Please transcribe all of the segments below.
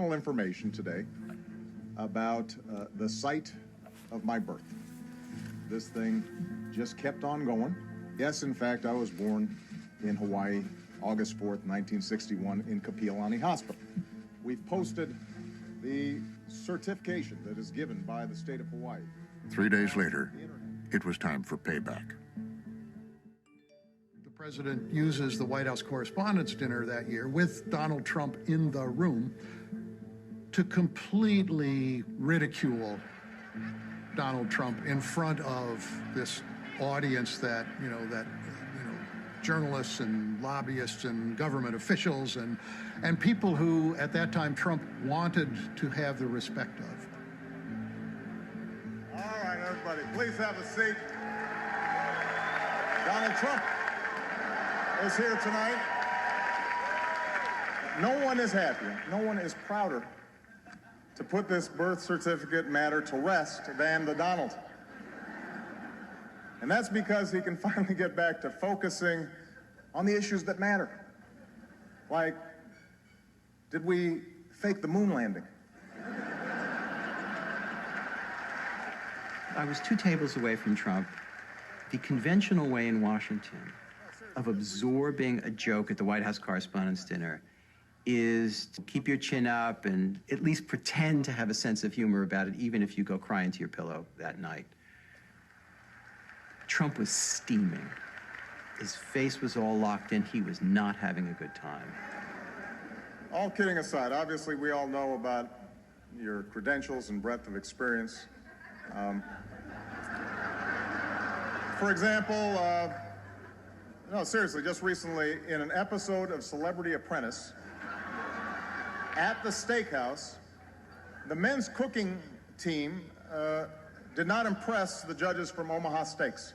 additional information today about the site of my birth. This thing just kept on going. Yes, in fact, I was born in Hawaii, August 4th, 1961, in Kapiolani Hospital. We've posted the certification that is given by the state of Hawaii. 3 days later, it was time for payback. The president uses the White House Correspondents' Dinner that year with Donald Trump in the room to completely ridicule Donald Trump in front of this audience that journalists and lobbyists and government officials and people who at that time Trump wanted to have the respect of. All right, everybody, please have a seat. Donald Trump is here tonight. No one is happier, no one is prouder to put this birth certificate matter to rest than the Donald. And that's because he can finally get back to focusing on the issues that matter. Like, did we fake the moon landing? I was 2 tables away from Trump. The conventional way in Washington of absorbing a joke at the White House Correspondents' Dinner is to keep your chin up and at least pretend to have a sense of humor about it, even if you go cry into your pillow that night. Trump was steaming. His face was all locked in. He was not having a good time. All kidding aside, obviously we all know about your credentials and breadth of experience. For example, no, seriously, just recently in an episode of Celebrity Apprentice at the steakhouse, the men's cooking team did not impress the judges from Omaha Steaks.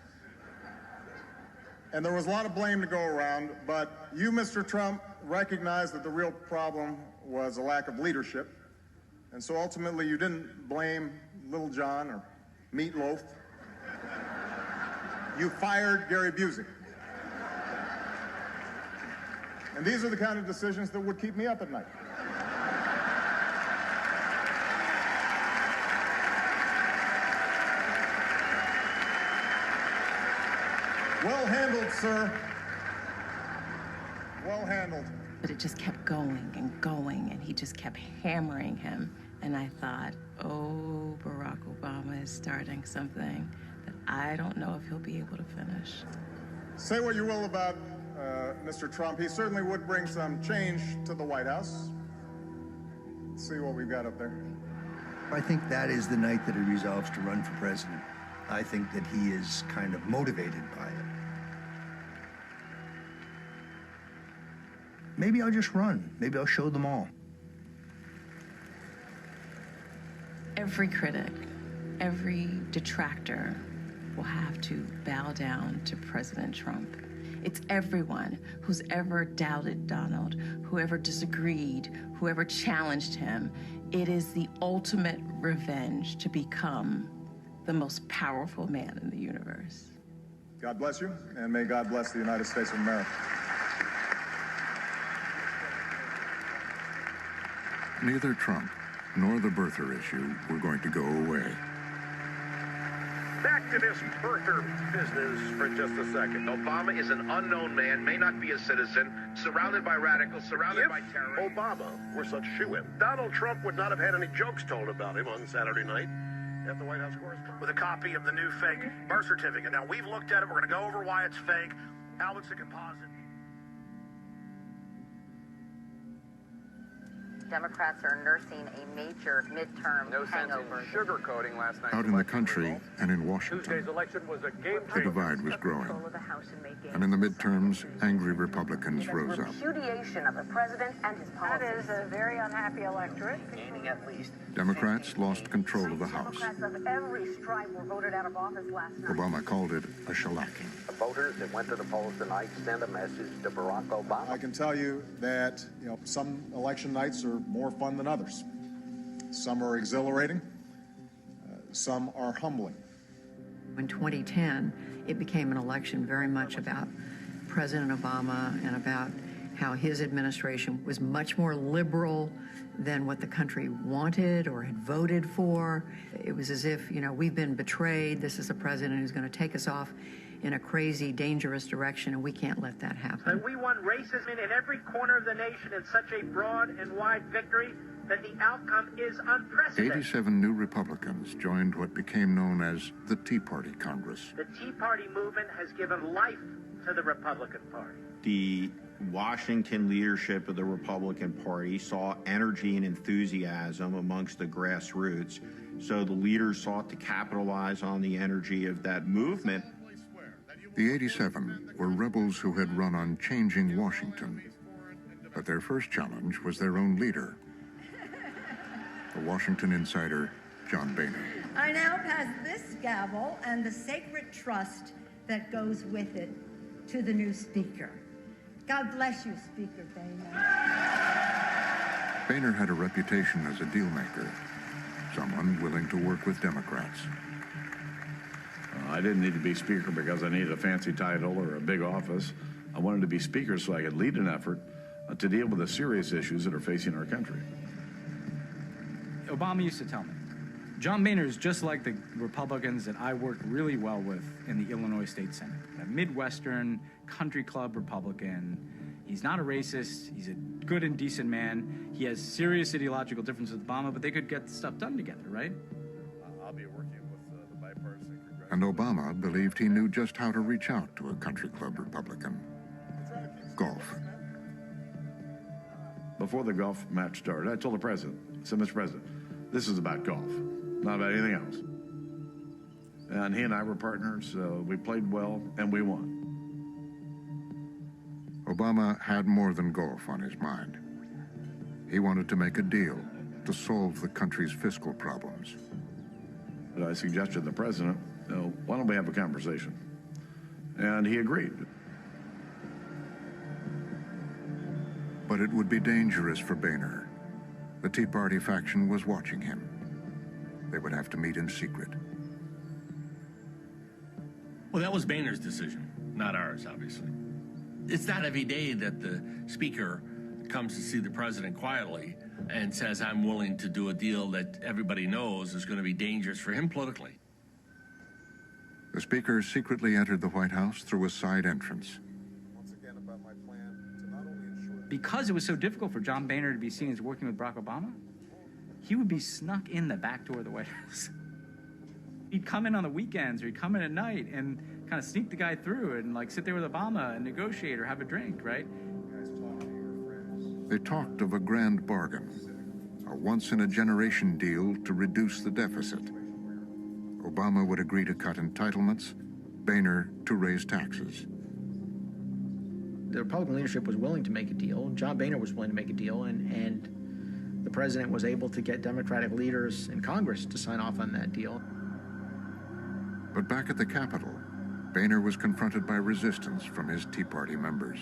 And there was a lot of blame to go around, but you, Mr. Trump, recognized that the real problem was a lack of leadership. And so ultimately you didn't blame Little John or Meatloaf. You fired Gary Busey. And these are the kind of decisions that would keep me up at night. Well handled, sir. Well handled. But it just kept going and going, and he just kept hammering him. And I thought, oh, Barack Obama is starting something that I don't know if he'll be able to finish. Say what you will about Mr. Trump. He certainly would bring some change to the White House. Let's see what we've got up there. I think that is the night that he resolves to run for president. I think that he is kind of motivated by it. Maybe I'll just run. Maybe I'll show them all. Every critic, every detractor will have to bow down to President Trump. It's everyone who's ever doubted Donald, whoever disagreed, whoever challenged him. It is the ultimate revenge to become the most powerful man in the universe. God bless you, and may God bless the United States of America. Neither Trump nor the birther issue were going to go away. Back to this birther business for just a second. Obama is an unknown man, may not be a citizen, surrounded by radicals, surrounded by terrorists. Obama were such shoo-in, Donald Trump would not have had any jokes told about him on Saturday night at the White House Correspondents' with a copy of the new fake birth certificate. Now, we've looked at it. We're going to go over why it's fake, how it's a composite. Democrats are nursing a major midterm hangover. Sugarcoating last night. Out in the country and in Washington, Tuesday's election was a game the changer. divide was growing. And in the midterms, angry Republicans rose up. Repudiation of the president and his policies. That is a very unhappy electorate. Gaining at least. Democrats lost control of the House. Democrats of every stripe were voted out of office last night. Obama called it a shellacking. The voters that went to the polls tonight sent a message to Barack Obama. I can tell you that, some election nights are more fun than others. Some are exhilarating, some are humbling. In 2010, it became an election very much about President Obama and about how his administration was much more liberal than what the country wanted or had voted for. It was as if, we've been betrayed. This is a president who's going to take us off in a crazy, dangerous direction, and we can't let that happen. And we won racism in every corner of the nation in such a broad and wide victory that the outcome is unprecedented. 87 new Republicans joined what became known as the Tea Party Congress. The Tea Party movement has given life to the Republican Party. The Washington leadership of the Republican Party saw energy and enthusiasm amongst the grassroots, so the leaders sought to capitalize on the energy of that movement. The 87 were rebels who had run on changing Washington, but their first challenge was their own leader, the Washington insider, John Boehner. I now pass this gavel and the sacred trust that goes with it to the new Speaker. God bless you, Speaker Boehner. Boehner had a reputation as a deal-maker, someone willing to work with Democrats. I didn't need to be Speaker because I needed a fancy title or a big office. I wanted to be Speaker so I could lead an effort to deal with the serious issues that are facing our country. Obama used to tell me, John Boehner is just like the Republicans that I worked really well with in the Illinois State Senate. A Midwestern country club Republican. He's not a racist. He's a good and decent man. He has serious ideological differences with Obama, but they could get stuff done together, right? I'll be working with the bipartisan congressional... And Obama believed he knew just how to reach out to a country club Republican. Golf. Before the golf match started, I told the president, I said, Mr. President, this is about golf, not about anything else. And he and I were partners. We played well, and we won. Obama had more than golf on his mind. He wanted to make a deal to solve the country's fiscal problems. I suggested to the president, why don't we have a conversation? And he agreed. But it would be dangerous for Boehner. The Tea Party faction was watching him. They would have to meet in secret. Well, that was Boehner's decision, not ours, obviously. It's not every day that the Speaker comes to see the president quietly and says, I'm willing to do a deal that everybody knows is going to be dangerous for him politically. The Speaker secretly entered the White House through a side entrance. Because it was so difficult for John Boehner to be seen as working with Barack Obama, he would be snuck in the back door of the White House. He'd come in on the weekends or he'd come in at night and kind of sneak the guy through and sit there with Obama and negotiate or have a drink, right? They talked of a grand bargain, a once-in-a-generation deal to reduce the deficit. Obama would agree to cut entitlements, Boehner to raise taxes. The Republican leadership was willing to make a deal. John Boehner was willing to make a deal, and the president was able to get Democratic leaders in Congress to sign off on that deal. But back at the Capitol, Boehner was confronted by resistance from his Tea Party members.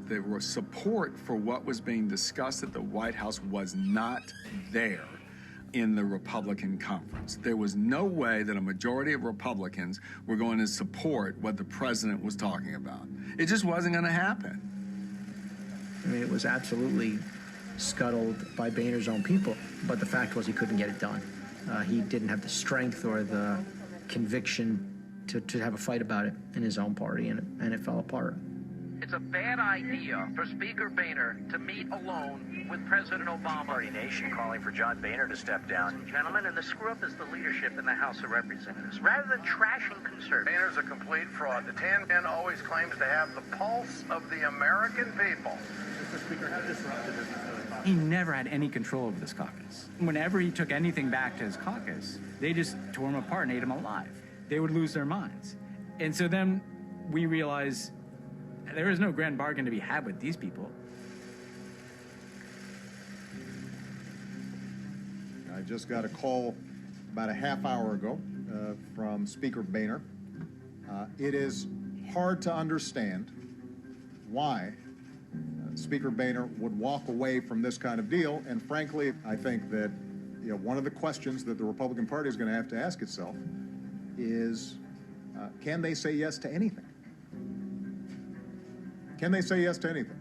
There was support for what was being discussed at the White House was not there in the Republican conference. There was no way that a majority of Republicans were going to support what the president was talking about. It just wasn't going to happen. I mean, it was absolutely scuttled by Boehner's own people, but the fact was he couldn't get it done. He didn't have the strength or the conviction to have a fight about it in his own party, and it fell apart. It's a bad idea for Speaker Boehner to meet alone with President Obama. Party nation calling for John Boehner to step down. Gentlemen, and the screw-up is the leadership in the House of Representatives. Rather than trashing conservatives. Boehner's a complete fraud. The Tan Man always claims to have the pulse of the American people. Mr. Speaker, how disruptive is this? He never had any control over this caucus. Whenever he took anything back to his caucus, they just tore him apart and ate him alive. They would lose their minds. And so then we realized there is no grand bargain to be had with these people. I just got a call about a half hour ago from Speaker Boehner. It is hard to understand why Speaker Boehner would walk away from this kind of deal, and frankly, I think that one of the questions that the Republican Party is going to have to ask itself is, can they say yes to anything? Can they say yes to anything?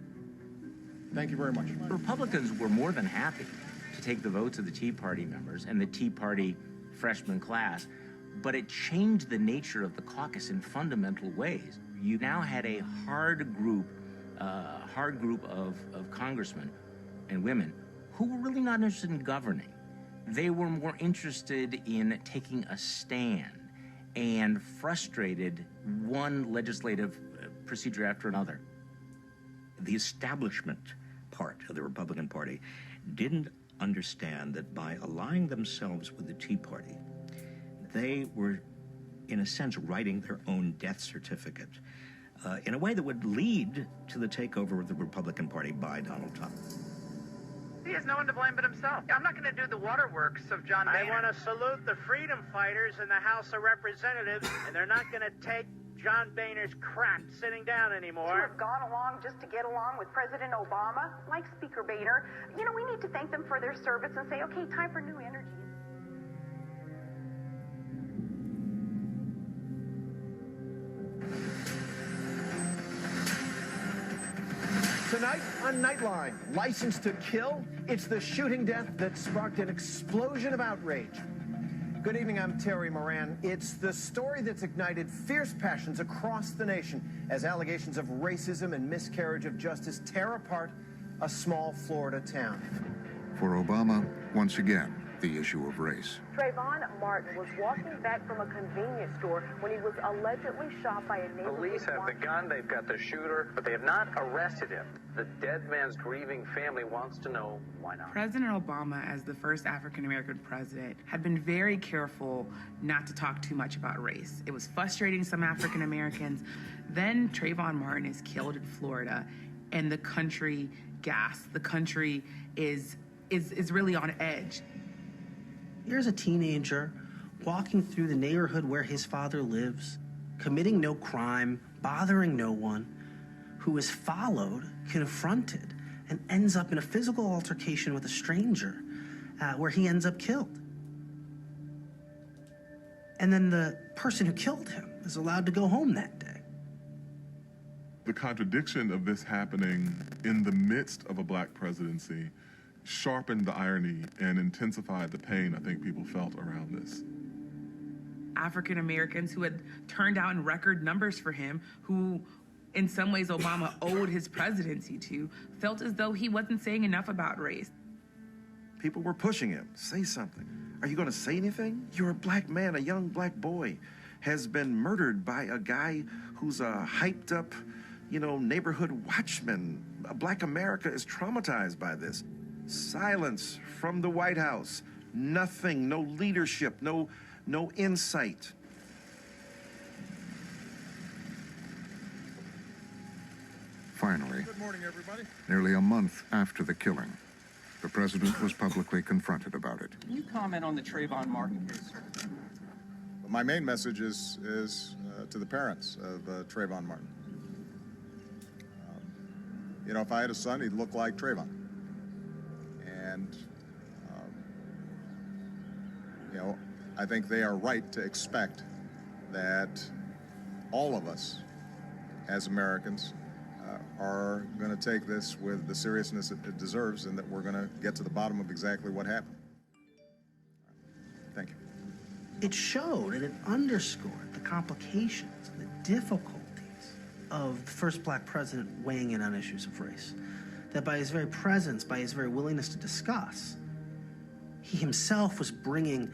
Thank you very much. Republicans were more than happy to take the votes of the Tea Party members and the Tea Party freshman class, but it changed the nature of the caucus in fundamental ways. You now had a hard group of congressmen and women who were really not interested in governing. They were more interested in taking a stand and frustrated one legislative procedure after another. The establishment part of the Republican Party didn't understand that by allying themselves with the Tea Party, they were, in a sense, writing their own death certificate in a way that would lead to the takeover of the Republican Party by Donald Trump. He has no one to blame but himself. I'm not going to do the waterworks of John Boehner. I want to salute the freedom fighters in the House of Representatives, and they're not going to take John Boehner's crap sitting down anymore. To have gone along just to get along with President Obama, like Speaker Boehner, you know, we need to thank them for their service and say, okay, time for new energy. Tonight on Nightline, License to Kill, it's the shooting death that sparked an explosion of outrage. Good evening, I'm Terry Moran. It's the story that's ignited fierce passions across the nation as allegations of racism and miscarriage of justice tear apart a small Florida town. For Obama, once again, the issue of race. Trayvon Martin was walking back from a convenience store when he was allegedly shot by a neighborhood. Police have the gun, they've got the shooter, but they have not arrested him. The dead man's grieving family wants to know why not. President Obama, as the first African-American president, had been very careful not to talk too much about race. It was frustrating some African-Americans. Then Trayvon Martin is killed in Florida, and the country gasps. The country is really on edge. Here's a teenager walking through the neighborhood where his father lives, committing no crime, bothering no one, who is followed, confronted, and ends up in a physical altercation with a stranger where he ends up killed. And then the person who killed him is allowed to go home that day. The contradiction of this happening in the midst of a black presidency sharpened the irony and intensified the pain I think people felt around this. African Americans who had turned out in record numbers for him, who in some ways Obama owed his presidency to, felt as though he wasn't saying enough about race. People were pushing him. Say something. Are you going to say anything? You're a black man, a young black boy, has been murdered by a guy who's a hyped up, neighborhood watchman. Black America is traumatized by this. Silence from the White House. Nothing, no leadership, no insight. Finally, Good morning, everybody. nearly a month after the killing, the president was publicly confronted about it. Can you comment on the Trayvon Martin case? My main message is to the parents of Trayvon Martin. If I had a son, he'd look like Trayvon. And, I think they are right to expect that all of us as Americans are going to take this with the seriousness it deserves, and that we're going to get to the bottom of exactly what happened. Thank you. It showed and it underscored the complications and the difficulties of the first black president weighing in on issues of race. That by his very presence, by his very willingness to discuss, he himself was bringing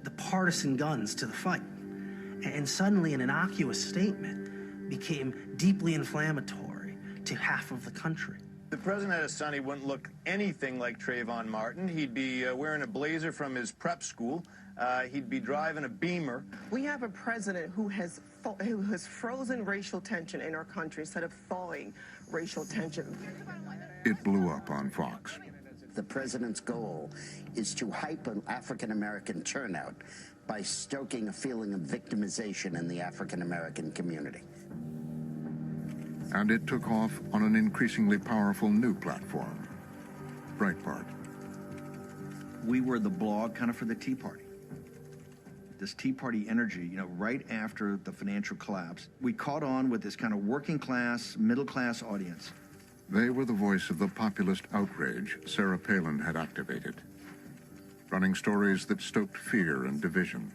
the partisan guns to the fight. And suddenly an innocuous statement became deeply inflammatory to half of the country. The president had a son, he wouldn't look anything like Trayvon Martin. He'd be wearing a blazer from his prep school. He'd be driving a Beamer. We have a president who has frozen racial tension in our country instead of thawing racial tension. It blew up on Fox. The president's goal is to hype an African-American turnout by stoking a feeling of victimization in the African-American community. And it took off on an increasingly powerful new platform, Breitbart. We were the blog kind of for the Tea Party. this Tea Party energy, right after the financial collapse. We caught on with this kind of working class, middle class audience. They were the voice of the populist outrage Sarah Palin had activated, running stories that stoked fear and division,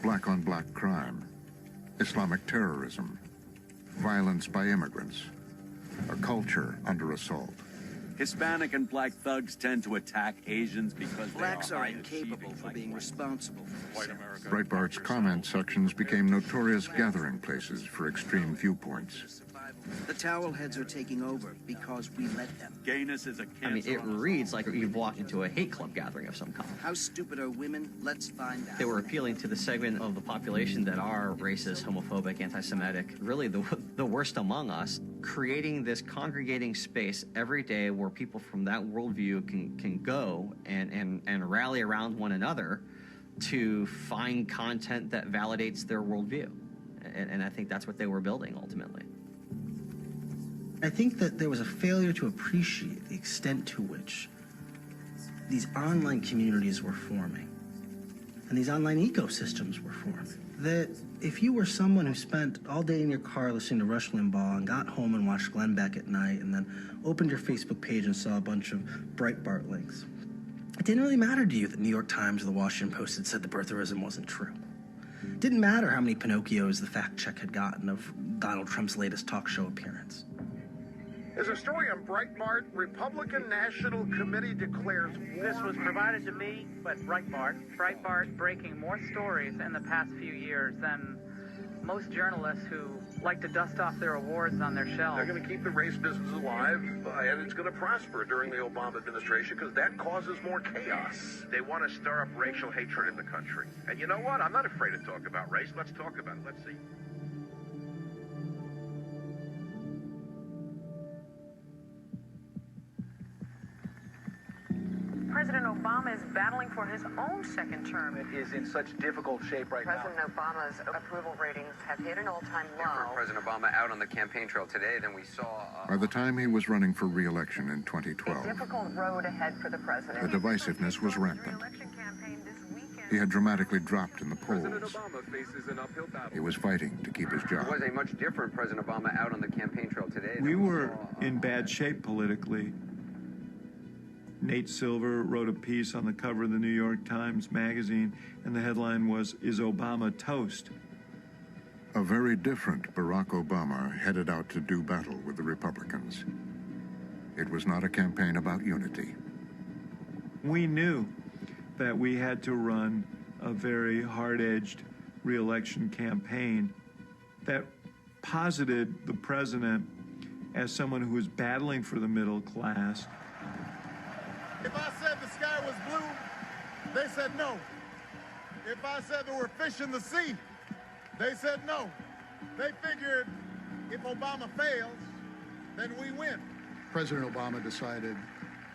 black-on-black crime, Islamic terrorism, violence by immigrants, a culture under assault. Hispanic and black thugs tend to attack Asians because blacks they are incapable for being responsible for white America. Breitbart's comment sections became notorious gathering places for extreme viewpoints. The towel heads are taking over because we let them. Gayness is a cancer. I mean, it reads like you've walked into a hate club gathering of some kind. How stupid are women? Let's find out. They were appealing to the segment of the population that are racist, homophobic, anti-Semitic, really the worst among us, creating this congregating space every day where people from that worldview can go and rally around one another to find content that validates their worldview. And I think that's what they were building ultimately. I think that there was a failure to appreciate the extent to which these online communities were forming and these online ecosystems were forming. That if you were someone who spent all day in your car listening to Rush Limbaugh and got home and watched Glenn Beck at night and then opened your Facebook page and saw a bunch of Breitbart links, it didn't really matter to you that New York Times or the Washington Post had said the birtherism wasn't true. It didn't matter how many Pinocchios the fact check had gotten of Donald Trump's latest talk show appearance. There's a story on Breitbart. Republican National Committee declares war. This was provided to me by Breitbart. Breitbart breaking more stories in the past few years than most journalists who like to dust off their awards on their shelves. They're going to keep the race business alive, and it's going to prosper during the Obama administration because that causes more chaos. They want to stir up racial hatred in the country. And you know what? I'm not afraid to talk about race. Let's talk about it. Let's see. President Obama is battling for his own second term. It is in such difficult shape right President Obama's approval ratings have hit an all-time low. President Obama out on the campaign trail today than we saw. By the time he was running for re-election in 2012, A difficult road ahead for the president. the divisiveness was rampant. He had dramatically dropped in the polls. He was fighting to keep his job. It was a much different President Obama out on the campaign trail today. We were in bad shape politically. Nate Silver wrote a piece on the cover of the New York Times magazine, and the headline was, "Is Obama Toast?" A very different Barack Obama headed out to do battle with the Republicans. It was not a campaign about unity. We knew that we had to run a very hard-edged re-election campaign that posited the president as someone who was battling for the middle class. If I said the sky was blue, they said no. If I said there were fish in the sea, they said no. They figured if Obama fails, then we win. President Obama decided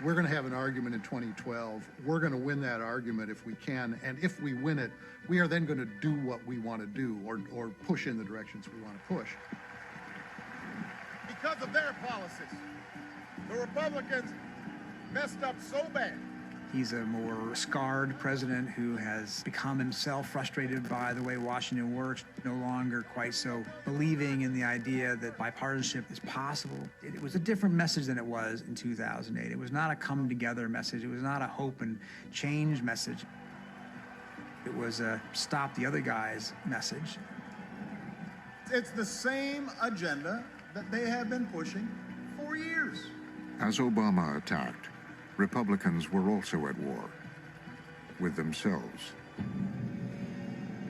we're going to have an argument in 2012. We're going to win that argument if we can. And if we win it, we are then going to do what we want to do or push in the directions we want to push. Because of their policies, the Republicans messed up so bad. He's a more scarred president who has become himself frustrated by the way Washington works, no longer quite so believing in the idea that bipartisanship is possible. It was a different message than it was in 2008. It was not a come together message. It was not a hope and change message. It was a stop the other guy's message. It's the same agenda that they have been pushing for years. As Obama attacked, Republicans were also at war with themselves.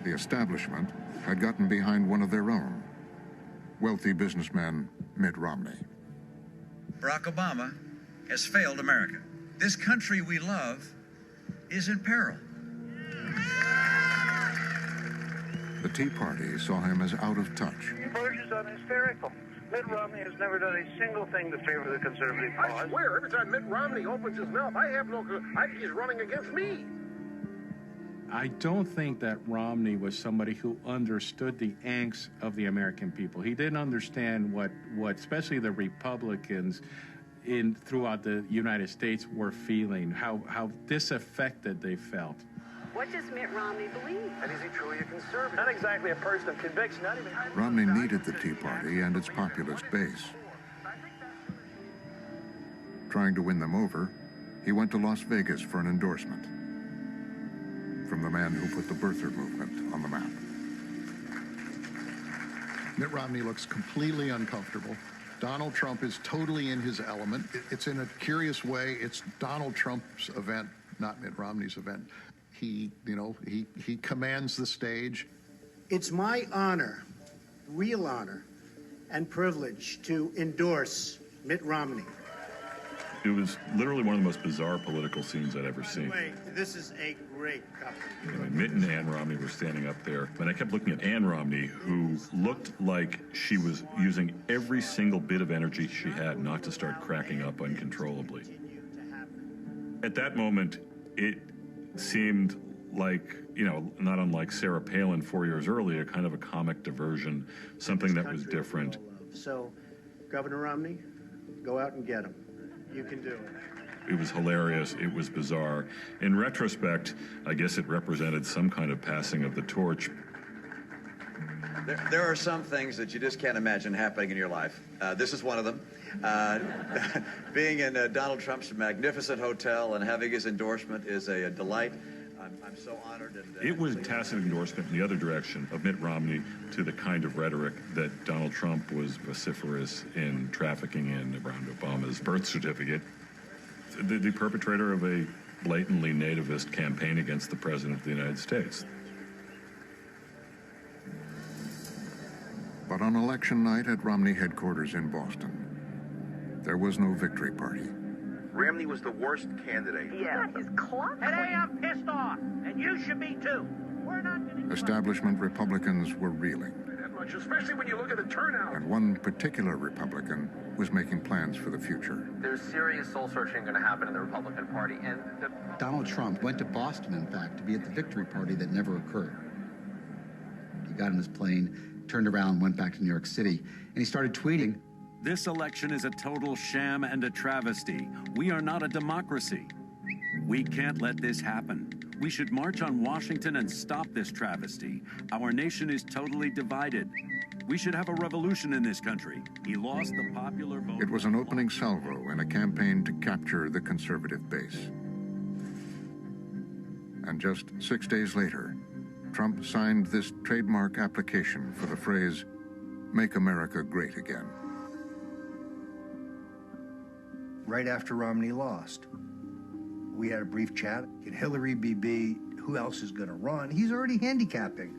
The establishment had gotten behind one of their own, wealthy businessman Mitt Romney. Barack Obama has failed America. This country we love is in peril. The Tea Party saw him as out of touch. He verges on hysterical. Mitt Romney has never done a single thing to favor the conservative cause. I swear, every time Mitt Romney opens his mouth, I think he's running against me. I don't think that Romney was somebody who understood the angst of the American people. He didn't understand what especially the Republicans throughout the United States were feeling, how disaffected they felt. What does Mitt Romney believe? And is he truly a conservative? Not exactly a person of conviction, not even... Romney needed the Tea Party and its populist base. Trying to win them over, he went to Las Vegas for an endorsement from the man who put the birther movement on the map. Mitt Romney looks completely uncomfortable. Donald Trump is totally in his element. It's in a curious way, it's Donald Trump's event, not Mitt Romney's event. He commands the stage. It's my honor, real honor, and privilege to endorse Mitt Romney. It was literally one of the most bizarre political scenes I'd ever seen. Wait, this is a great couple. Mitt and Ann Romney were standing up there, and I kept looking at Ann Romney, who looked like she was using every single bit of energy she had not to start cracking up uncontrollably. At that moment, it seemed like, not unlike Sarah Palin 4 years earlier, kind of a comic diversion, something that was different. So, Governor Romney, go out and get him. You can do it. It was hilarious. It was bizarre. In retrospect, I guess it represented some kind of passing of the torch. There are some things that you just can't imagine happening in your life. This is one of them. Being in Donald Trump's magnificent hotel and having his endorsement is a delight. I'm so honored. It was a tacit endorsement in the other direction of Mitt Romney to the kind of rhetoric that Donald Trump was vociferous in trafficking in around Obama's birth certificate. The perpetrator of a blatantly nativist campaign against the President of the United States. But on election night at Romney headquarters in Boston, there was no victory party. Romney was the worst candidate. Yeah, his clock. Today I'm pissed off, and you should be too. We're not going to... Establishment Republicans were reeling. That much, especially when you look at the turnout. And one particular Republican was making plans for the future. There's serious soul-searching going to happen in the Republican Party, and Donald Trump went to Boston, in fact, to be at the victory party that never occurred. He got in his plane, turned around, went back to New York City, and he started tweeting, "This election is a total sham and a travesty. We are not a democracy. We can't let this happen. We should march on Washington and stop this travesty. Our nation is totally divided. We should have a revolution in this country." He lost the popular vote. It was an opening salvo in a campaign to capture the conservative base. And just 6 days later, Trump signed this trademark application for the phrase, "Make America Great Again." Right after Romney lost, we had a brief chat. Can Hillary be? Who else is going to run? He's already handicapping.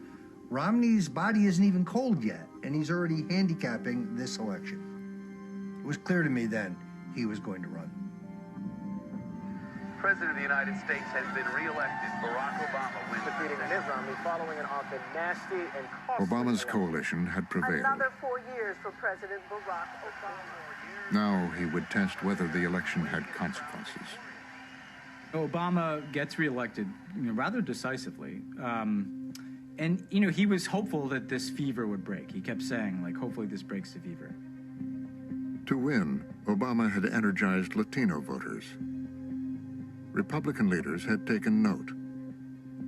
Romney's body isn't even cold yet, and he's already handicapping this election. It was clear to me then he was going to run. President of the United States has been reelected. Barack Obama wins. Defeating Mitt Romney following an often nasty and costly... Obama's coalition had prevailed. Another 4 years for President Barack Obama. Now he would test whether the election had consequences. Obama gets reelected, rather decisively. And, he was hopeful that this fever would break. He kept saying, hopefully this breaks the fever. To win, Obama had energized Latino voters. Republican leaders had taken note.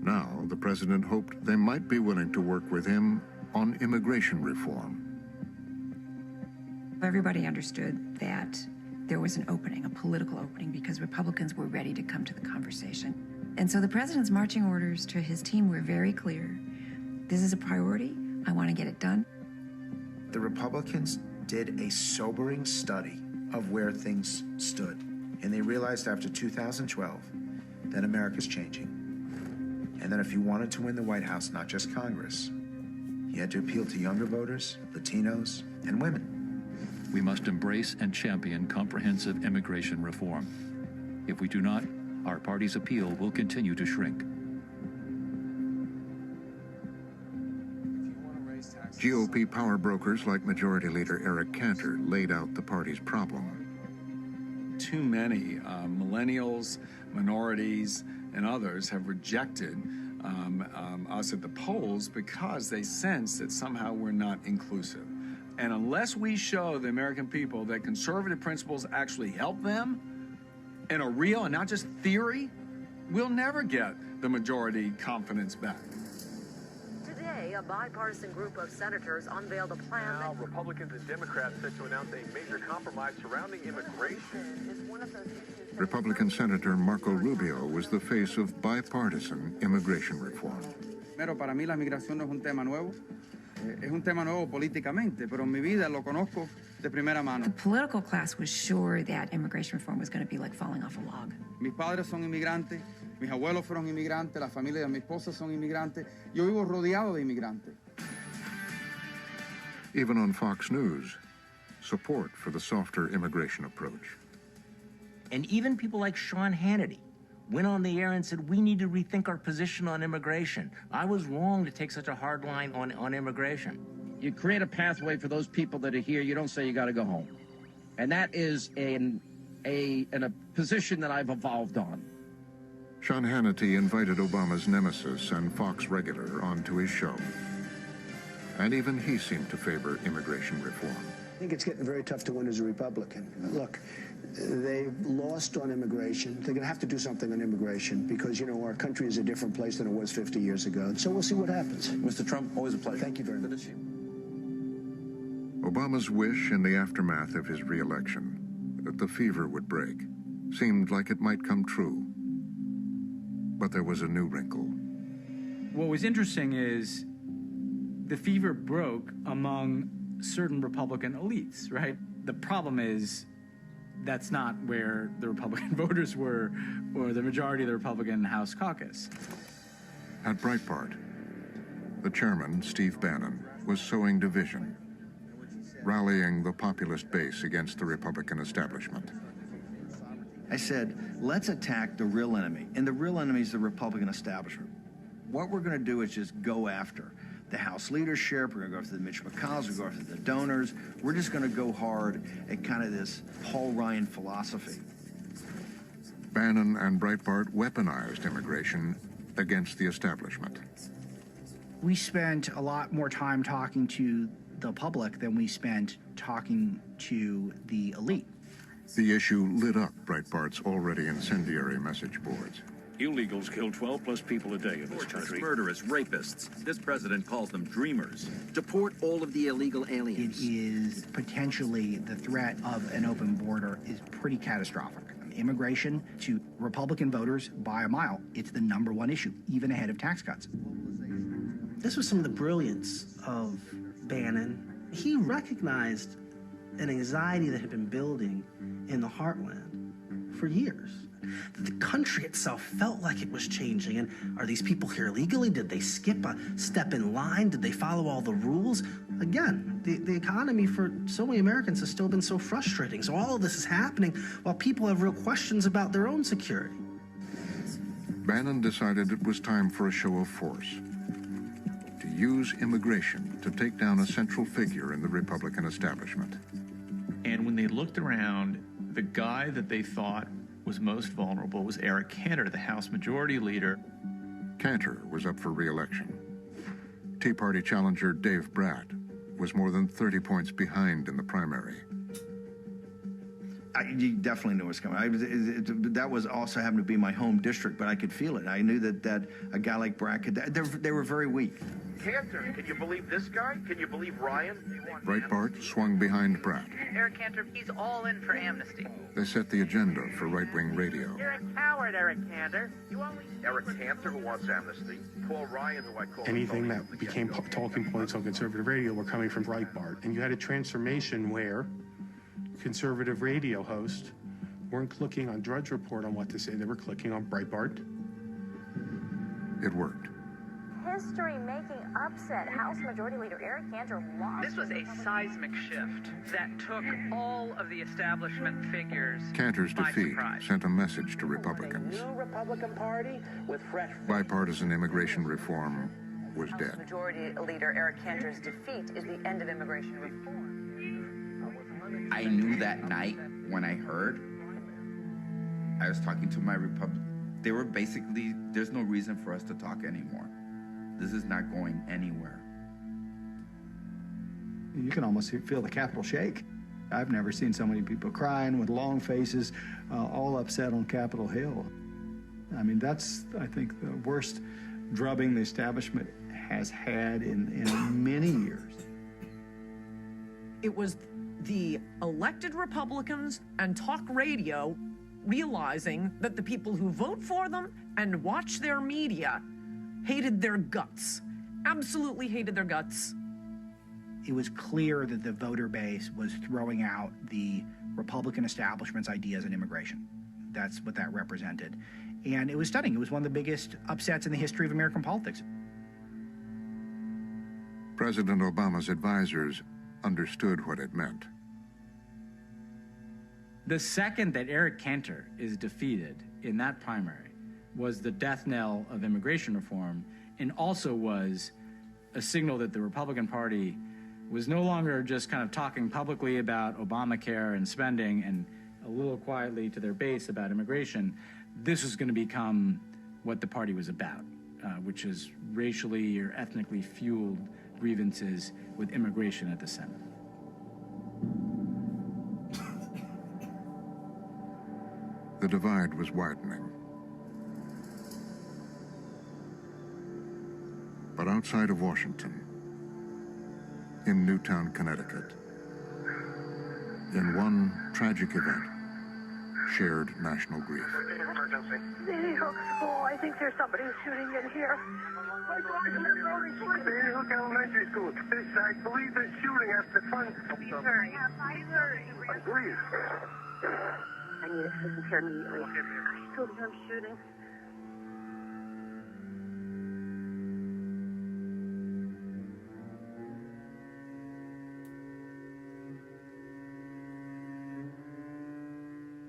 Now, the president hoped they might be willing to work with him on immigration reform. Everybody understood that there was an opening, a political opening, because Republicans were ready to come to the conversation. And so the president's marching orders to his team were very clear. This is a priority. I want to get it done. The Republicans did a sobering study of where things stood. And they realized after 2012 that America's changing. And that if you wanted to win the White House, not just Congress, you had to appeal to younger voters, Latinos, and women. We must embrace and champion comprehensive immigration reform. If we do not, our party's appeal will continue to shrink. GOP power brokers like Majority Leader Eric Cantor laid out the party's problem. Too many millennials, minorities, and others have rejected us at the polls because they sense that somehow we're not inclusive. And unless we show the American people that conservative principles actually help them and are real and not just theory, we'll never get the majority confidence back. Today, a bipartisan group of senators unveiled a plan Now, Republicans and Democrats set to announce a major compromise surrounding immigration. Republican Senator Marco Rubio was the face of bipartisan immigration reform. Primero, para mí la migración no es un tema nuevo. Es un tema nuevo políticamente, pero en mi vida lo conozco de primera mano. The political class was sure that immigration reform was going to be like falling off a log. Mis padres son inmigrantes, mis abuelos fueron inmigrantes, la familia de mi esposa son inmigrantes. Yo vivo rodeado de inmigrantes. Even on Fox News, support for the softer immigration approach. And even people like Sean Hannity went on the air and said, we need to rethink our position on immigration. I was wrong to take such a hard line on immigration. You create a pathway for those people that are here. You don't say you got to go home. And that is a position that I've evolved on. Sean Hannity invited Obama's nemesis and Fox regular onto his show. And even he seemed to favor immigration reform. I think it's getting very tough to win as a Republican. Look, they've lost on immigration. They're going to have to do something on immigration because, you know, our country is a different place than it was 50 years ago. So we'll see what happens. Mr. Trump, always a pleasure. Thank you very much. Obama's wish in the aftermath of his re-election that the fever would break seemed like it might come true. But there was a new wrinkle. What was interesting is the fever broke among certain Republican elites, right? The problem is that's not where the Republican voters were or the majority of the Republican House caucus. At Breitbart, the chairman, Steve Bannon, was sowing division, rallying the populist base against the Republican establishment. I said, let's attack the real enemy, and the real enemy is the Republican establishment. What we're going to do is just go after the House leadership, we're going to go after the Mitch McConnells, we're going to go after the donors. We're just going to go hard at kind of this Paul Ryan philosophy. Bannon and Breitbart weaponized immigration against the establishment. We spent a lot more time talking to the public than we spent talking to the elite. The issue lit up Breitbart's already incendiary message boards. Illegals kill 12 plus people a day in this country. Murderers, rapists. This president calls them dreamers. Deport all of the illegal aliens. It is potentially the threat of an open border is pretty catastrophic. Immigration to Republican voters by a mile, it's the #1 issue, even ahead of tax cuts. This was some of the brilliance of Bannon. He recognized an anxiety that had been building in the heartland for years. The country itself felt like it was changing. And are these people here illegally? Did they skip a step in line? Did they follow all the rules? Again, the economy for so many Americans has still been so frustrating. So all of this is happening while people have real questions about their own security. Bannon decided it was time for a show of force, to use immigration to take down a central figure in the Republican establishment. And when they looked around, the guy that they thought was most vulnerable was Eric Cantor, the House Majority Leader. Cantor was up for re-election. Tea Party challenger Dave Bratt was more than 30 points behind in the primary. You definitely knew it was coming. That was also happened to be my home district, but I could feel it. I knew that a guy like Bratt could. They were very weak. Cantor, can you believe this guy? Can you believe Ryan? Breitbart swung behind Bratt. Eric Cantor, he's all in for amnesty. They set the agenda for right-wing radio. You're a coward, Eric Cantor. Eric Cantor, who wants amnesty. Paul Ryan, who I call anything that became talking points on conservative radio were coming from Breitbart. And you had a transformation where conservative radio hosts weren't clicking on Drudge Report on what to say. They were clicking on Breitbart. It worked. History-making upset. House Majority Leader Eric Cantor lost. This was a seismic shift that took all of the establishment figures Cantor's by defeat surprise. sent a message to Republicans. New Republican Party with fresh... Bipartisan immigration reform was House dead. Majority Leader Eric Cantor's defeat is the end of immigration reform. I knew that night when I heard, I was talking to my they were basically, there's no reason for us to talk anymore. This is not going anywhere. You can almost feel the Capitol shake. I've never seen so many people crying with long faces, all upset on Capitol Hill. I mean, that's, I think, the worst drubbing the establishment has had in many years. It was the elected Republicans and talk radio realizing that the people who vote for them and watch their media hated their guts, absolutely hated their guts. It was clear that the voter base was throwing out the Republican establishment's ideas on immigration. That's what that represented. And it was stunning. It was one of the biggest upsets in the history of American politics. President Obama's advisors understood what it meant. The second that Eric Cantor is defeated in that primary was the death knell of immigration reform, and also was a signal that the Republican Party was no longer just kind of talking publicly about Obamacare and spending and a little quietly to their base about immigration. This was going to become what the party was about, which is racially or ethnically fueled grievances with immigration at the center. The divide was widening. But outside of Washington, in Newtown, Connecticut, in one tragic event, shared national grief. Sandy Hook School. I think there's somebody who's shooting in here. Sandy Hook Elementary School. I believe they're shooting at the front. Please. I need assistance here immediately. I told him I'm shooting.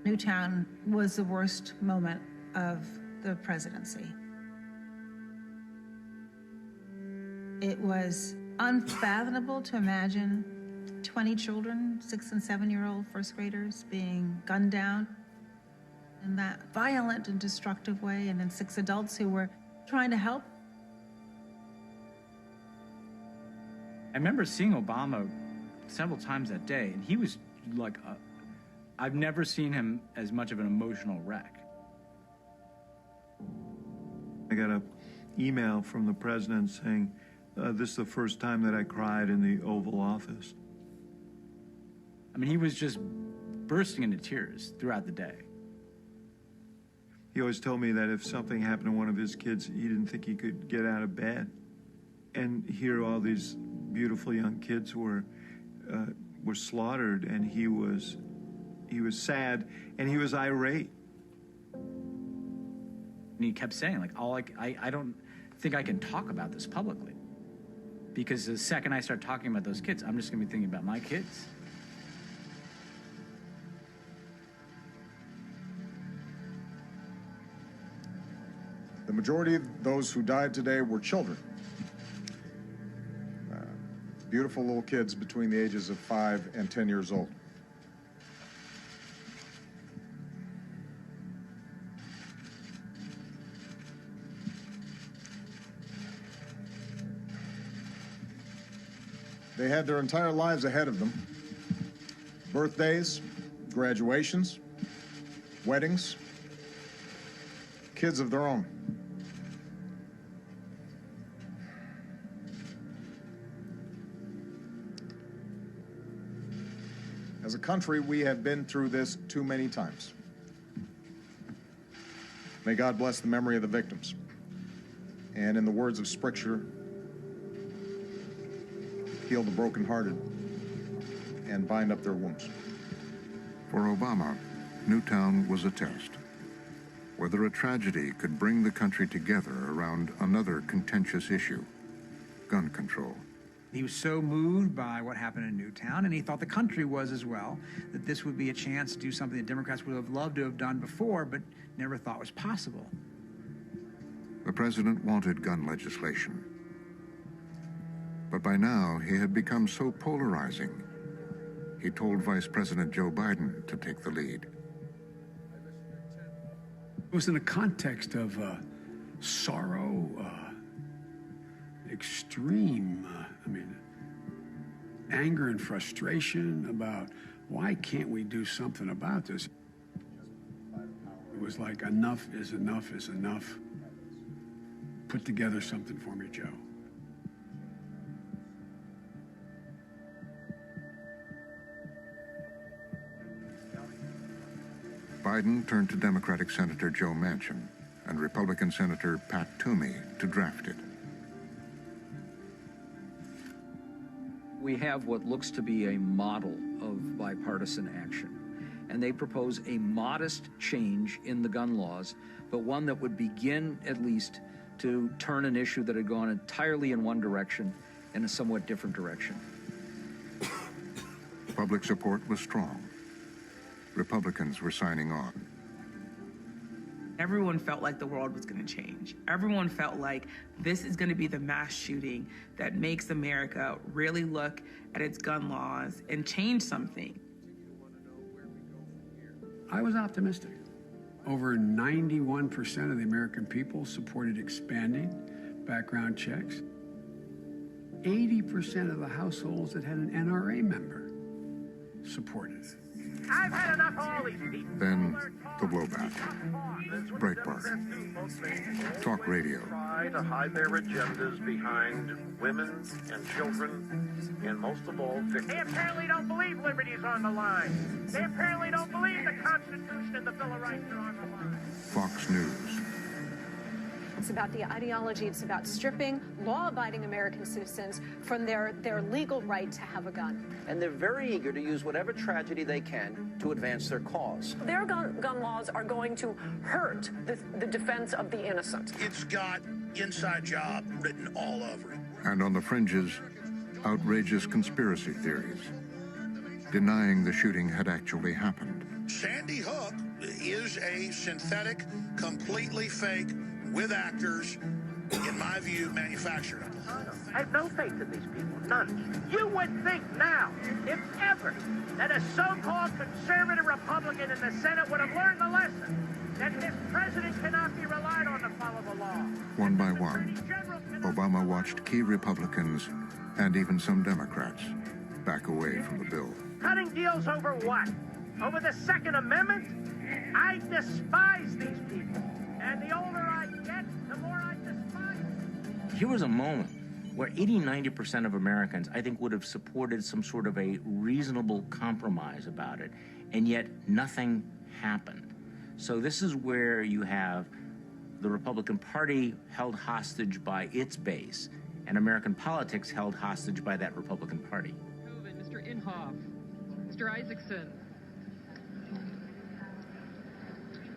Newtown was the worst moment of the presidency. It was unfathomable to imagine 20 children, 6- and 7-year-old first graders, being gunned down in that violent and destructive way, and then 6 adults who were trying to help. I remember seeing Obama several times that day, and he was like I've never seen him as much of an emotional wreck. I got an email from the president saying, this is the first time that I cried in the Oval Office. I mean, he was just bursting into tears throughout the day. He always told me that if something happened to one of his kids, he didn't think he could get out of bed. And here all these beautiful young kids were slaughtered, and he was sad, and he was irate. And he kept saying, like, I don't think I can talk about this publicly. Because the second I start talking about those kids, I'm just going to be thinking about my kids. The majority of those who died today were children. Beautiful little kids between the ages of 5 and 10 years old. They had their entire lives ahead of them. Birthdays, graduations, weddings, kids of their own. As a country, we have been through this too many times. May God bless the memory of the victims. And in the words of Scripture, heal the brokenhearted and bind up their wounds. For Obama, Newtown was a test. Whether a tragedy could bring the country together around another contentious issue, gun control. He was so moved by what happened in Newtown, and he thought the country was as well, that this would be a chance to do something that Democrats would have loved to have done before, but never thought was possible. The president wanted gun legislation. But by now, he had become so polarizing, he told Vice President Joe Biden to take the lead. It was in a context of sorrow, extreme, anger and frustration about why can't we do something about this? was like, enough is enough is enough. Put together something for me, Joe. Biden turned to Democratic Senator Joe Manchin and Republican Senator Pat Toomey to draft it. We have what looks to be a model of bipartisan action, and they propose a modest change in the gun laws, but one that would begin at least to turn an issue that had gone entirely in one direction in a somewhat different direction. Public support was strong. Republicans were signing on. Everyone felt like the world was going to change. Everyone felt like this is going to be the mass shooting that makes America really look at its gun laws and change something. I was optimistic. Over 91% of the American people supported expanding background checks. 80% of the households that had an NRA member supported it. I've had enough of all these people. Then the blowback. Breitbart. Talk radio. Try to hide their agendas behind women and children, and most of all, victims. They apparently don't believe liberty is on the line. They apparently don't believe the Constitution and the Bill of Rights are on the line. Fox News. It's about the ideology. It's about stripping law-abiding American citizens from their legal right to have a gun. And they're very eager to use whatever tragedy they can to advance their cause. Their gun laws are going to hurt the defense of the innocent. It's got inside job written all over it. And on the fringes, outrageous conspiracy theories, denying the shooting had actually happened. Sandy Hook is a synthetic, completely fake, with actors, in my view, manufactured. I have no faith in these people, none. You would think now, if ever, that a so-called conservative Republican in the Senate would have learned the lesson that this president cannot be relied on to follow the law. One by one, Obama watched key Republicans and even some Democrats back away from the bill. Cutting deals over what? Over the Second Amendment? I despise these people. And the older I get, the more I despise them. Here was a moment where 80-90% of Americans, I think, would have supported some sort of a reasonable compromise about it, and yet nothing happened. So this is where you have the Republican Party held hostage by its base, and American politics held hostage by that Republican Party. Mr. Inhofe, Mr. Isaacson,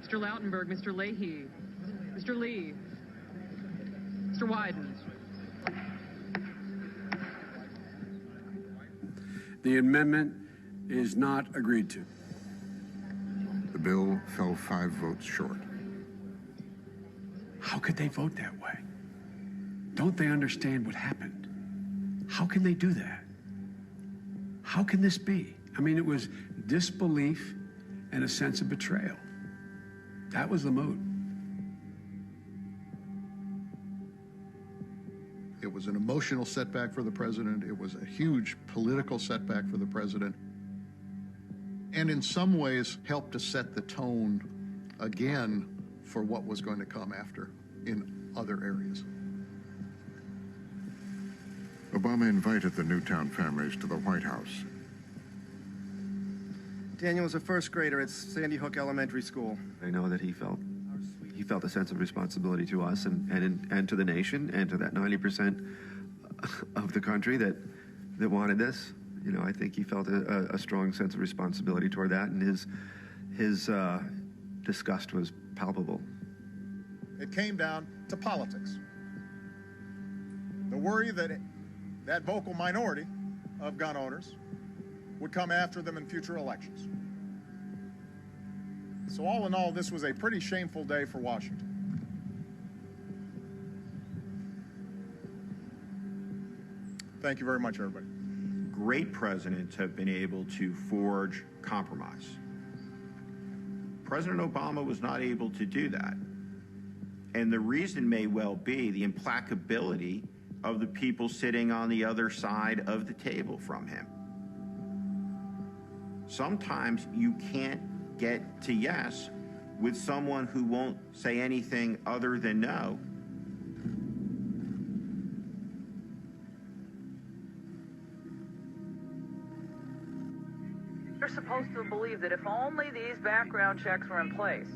Mr. Lautenberg, Mr. Leahy, Mr. Lee, Mr. Wyden. The amendment is not agreed to. The bill fell 5 votes short. How could they vote that way? Don't they understand what happened? How can they do that? How can this be? I mean, it was disbelief and a sense of betrayal. That was the mood. It was an emotional setback for the president. It was a huge political setback for the president. And in some ways helped to set the tone again for what was going to come after in other areas. Obama invited the Newtown families to the White House. Daniel was a first grader at Sandy Hook Elementary School. I know that he felt a sense of responsibility to us and to the nation and to that 90% of the country that wanted this. You know, I think he felt a strong sense of responsibility toward that, and his disgust was palpable. It came down to politics. The worry that that vocal minority of gun owners would come after them in future elections. So all in all, this was a pretty shameful day for Washington. Thank you very much, everybody. Great presidents have been able to forge compromise. President Obama was not able to do that. And the reason may well be the implacability of the people sitting on the other side of the table from him. Sometimes you can't get to yes with someone who won't say anything other than no. You're supposed to believe that if only these background checks were in place,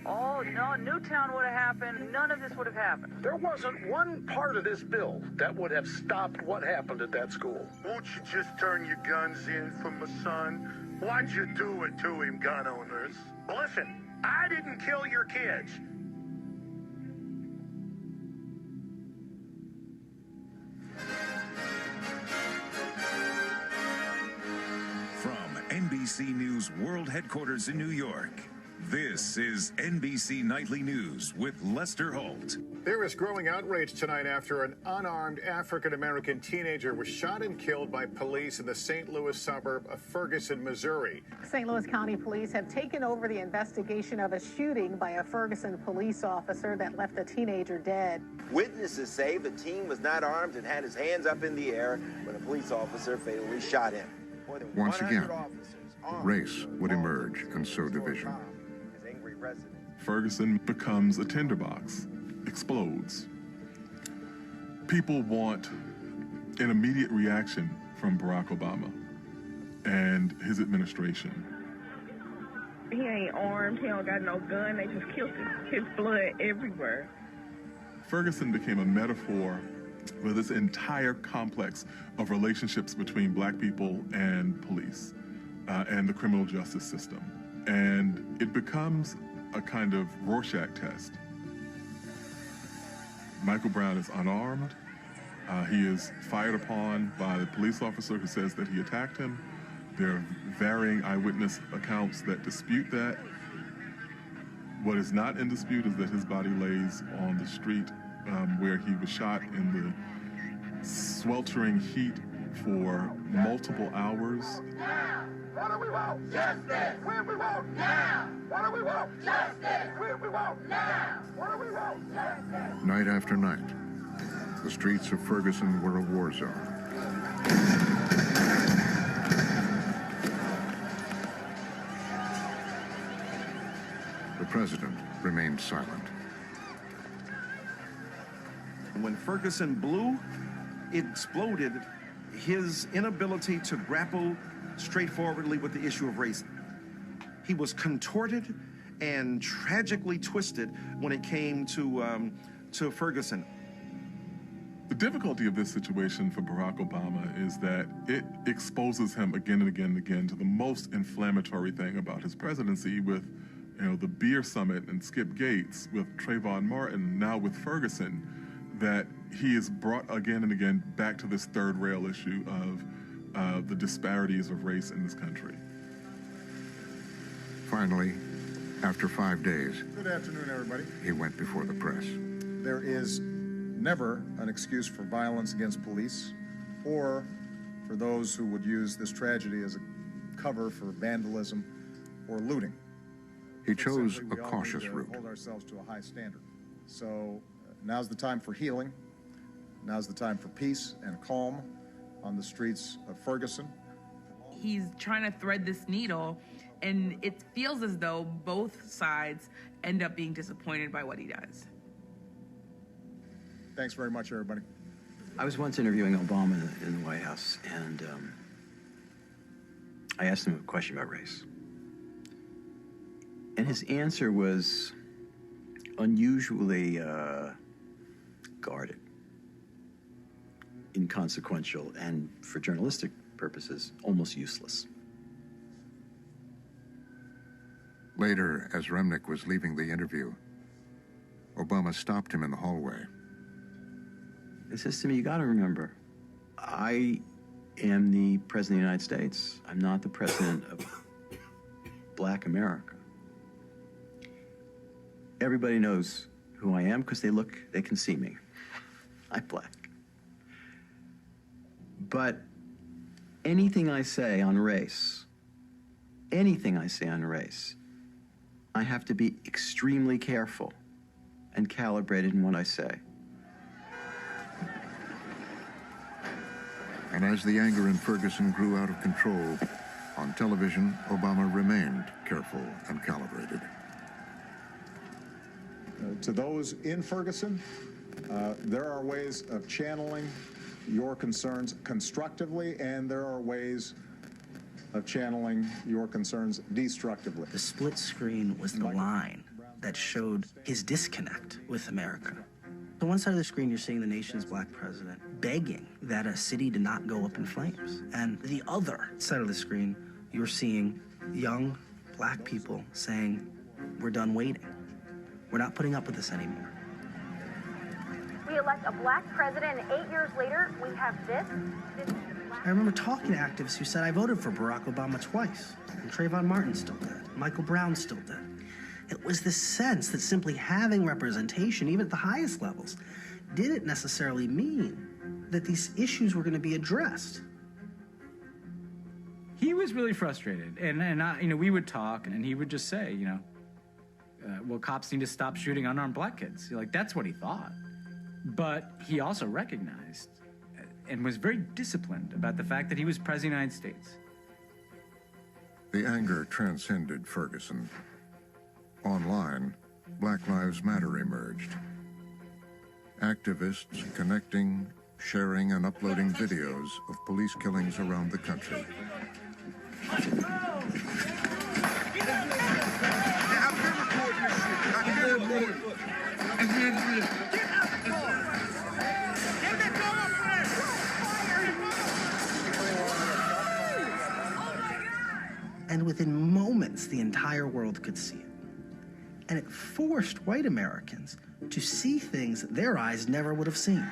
Newtown would have happened, none of this would have happened. There wasn't one part of this bill that would have stopped what happened at that school. Won't you just turn your guns in for my son? Why'd you do it to him, gun owners? Listen, I didn't kill your kids. From NBC News World Headquarters in New York, this is NBC Nightly News with Lester Holt. There is growing outrage tonight after an unarmed African-American teenager was shot and killed by police in the St. Louis suburb of Ferguson, Missouri. St. Louis County Police have taken over the investigation of a shooting by a Ferguson police officer that left a teenager dead. Witnesses say the teen was not armed and had his hands up in the air when a police officer fatally shot him. Once again, race would emerge and sow division. Ferguson becomes a tinderbox, explodes. People want an immediate reaction from Barack Obama and his administration. He ain't armed, he don't got no gun, they just killed his blood everywhere. Ferguson became a metaphor for this entire complex of relationships between black people and police and the criminal justice system. And it becomes a kind of Rorschach test. Michael Brown is unarmed. He is fired upon by the police officer who says that he attacked him. There are varying eyewitness accounts that dispute that. What is not in dispute is that his body lays on the street where he was shot in the sweltering heat for multiple hours. What do we want? Justice! When we want? Now! What do we want? Justice! When we want? Now! What do we want? Justice! Night after night, the streets of Ferguson were a war zone. The president remained silent. When Ferguson blew, it exploded his inability to grapple straightforwardly with the issue of race. He was contorted and tragically twisted when it came to Ferguson. The difficulty of this situation for Barack Obama is that it exposes him again and again and again to the most inflammatory thing about his presidency with, the beer summit and Skip Gates, with Trayvon Martin, now with Ferguson, that he is brought again and again back to this third rail issue of the disparities of race in this country. Finally, after 5 days, good afternoon, everybody. He went before the press. There is never an excuse for violence against police or for those who would use this tragedy as a cover for vandalism or looting. He chose a cautious route. Hold ourselves to a high standard. So now's the time for healing. Now's the time for peace and calm on the streets of Ferguson. He's trying to thread this needle, and it feels as though both sides end up being disappointed by what he does. Thanks very much, everybody. I was once interviewing Obama in the White House, and I asked him a question about race. And his answer was unusually guarded, inconsequential, and for journalistic purposes, almost useless. Later, as Remnick was leaving the interview, Obama stopped him in the hallway. He says to me, you got to remember, I am the president of the United States. I'm not the president of Black America. Everybody knows who I am because they can see me. I'm black. But anything I say on race, I have to be extremely careful and calibrated in what I say. And as the anger in Ferguson grew out of control, on television, Obama remained careful and calibrated. To those in Ferguson, there are ways of channeling your concerns constructively, and there are ways of channeling your concerns destructively. The split screen was the line that showed his disconnect with America. On one side of the screen, you're seeing the nation's black president begging that a city to not go up in flames. And the other side of the screen, you're seeing young black people saying, we're done waiting. We're not putting up with this anymore. We elect a black president, and 8 years later, we have this. I remember talking to activists who said, I voted for Barack Obama twice, and Trayvon Martin's still dead, Michael Brown's still dead. It was this sense that simply having representation, even at the highest levels, didn't necessarily mean that these issues were going to be addressed. He was really frustrated, and I, we would talk, and he would just say, well, cops need to stop shooting unarmed black kids. That's what he thought. But he also recognized and was very disciplined about the fact that he was president of the United States. The anger transcended Ferguson. Online, Black Lives Matter emerged. Activists connecting, sharing, and uploading videos of police killings around the country. And within moments, the entire world could see it. And it forced white Americans to see things that their eyes never would have seen.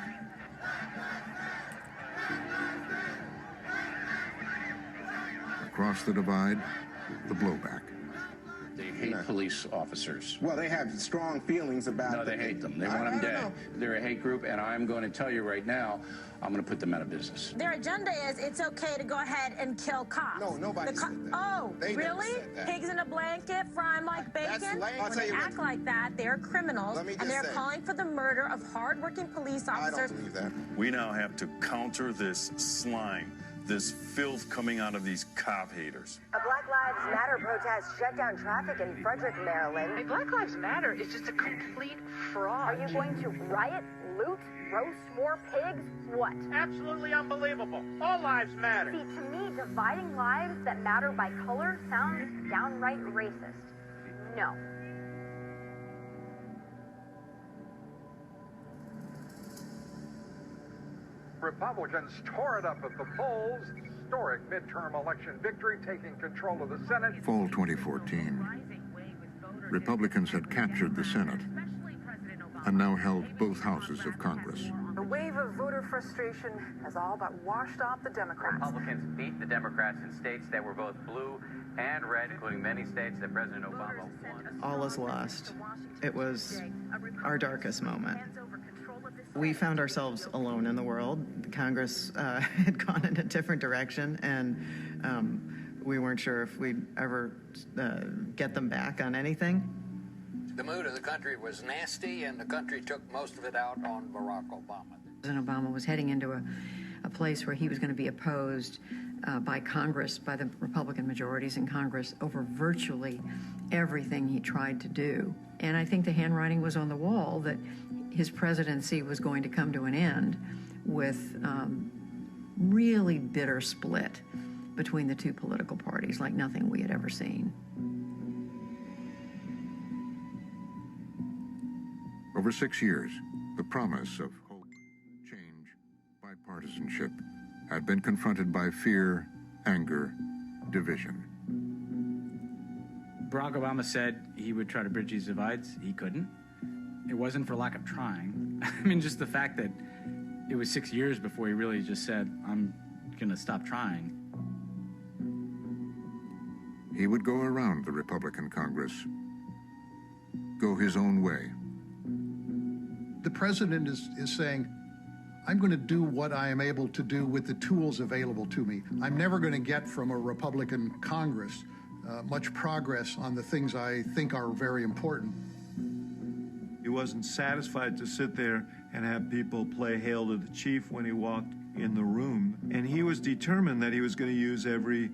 Across the divide, the blowback. They hate police officers. Well, they have strong feelings about No, they hate them. They want them dead. They're a hate group, and I'm going to tell you right now, I'm going to put them out of business. Their agenda is it's okay to go ahead and kill cops. No, nobody said that. Oh, They never really? said that. Pigs in a blanket, frying like bacon? lame. When they act like that, they're criminals, Let me and just they're say- calling for the murder of hardworking police officers. I don't believe that. We now have to counter this slime, this filth coming out of these cop haters. A Black Lives Matter protest shut down traffic in Frederick, Maryland. Black Lives Matter is just a complete fraud. Are you going to riot, loot, roast more pigs? What? Absolutely unbelievable. All lives matter. See, to me, dividing lives that matter by color sounds downright racist. No. Republicans tore it up at the polls. Historic midterm election victory, taking control of the Senate. Fall 2014. Republicans had captured the Senate and now held both houses of Congress. The wave of voter frustration has all but washed off the Democrats. Republicans beat the Democrats in states that were both blue and red, including many states that President Obama won. All is lost. It was our darkest moment. We found ourselves alone in the world. Congress had gone in a different direction, and we weren't sure if we'd ever get them back on anything. The mood of the country was nasty, and the country took most of it out on Barack Obama. President Obama was heading into a place where he was going to be opposed by Congress, by the Republican majorities in Congress, over virtually everything he tried to do. And I think the handwriting was on the wall that his presidency was going to come to an end with really bitter split between the two political parties, like nothing we had ever seen. Over 6 years, the promise of hope, change, bipartisanship had been confronted by fear, anger, division. Barack Obama said he would try to bridge these divides. He couldn't. It wasn't for lack of trying. I mean, just the fact that it was 6 years before he really just said, I'm going to stop trying. He would go around the Republican Congress, go his own way. The president is saying, I'm going to do what I am able to do with the tools available to me. I'm never going to get from a Republican Congress much progress on the things I think are very important. He wasn't satisfied to sit there and have people play hail to the chief when he walked in the room. And he was determined that he was going to use every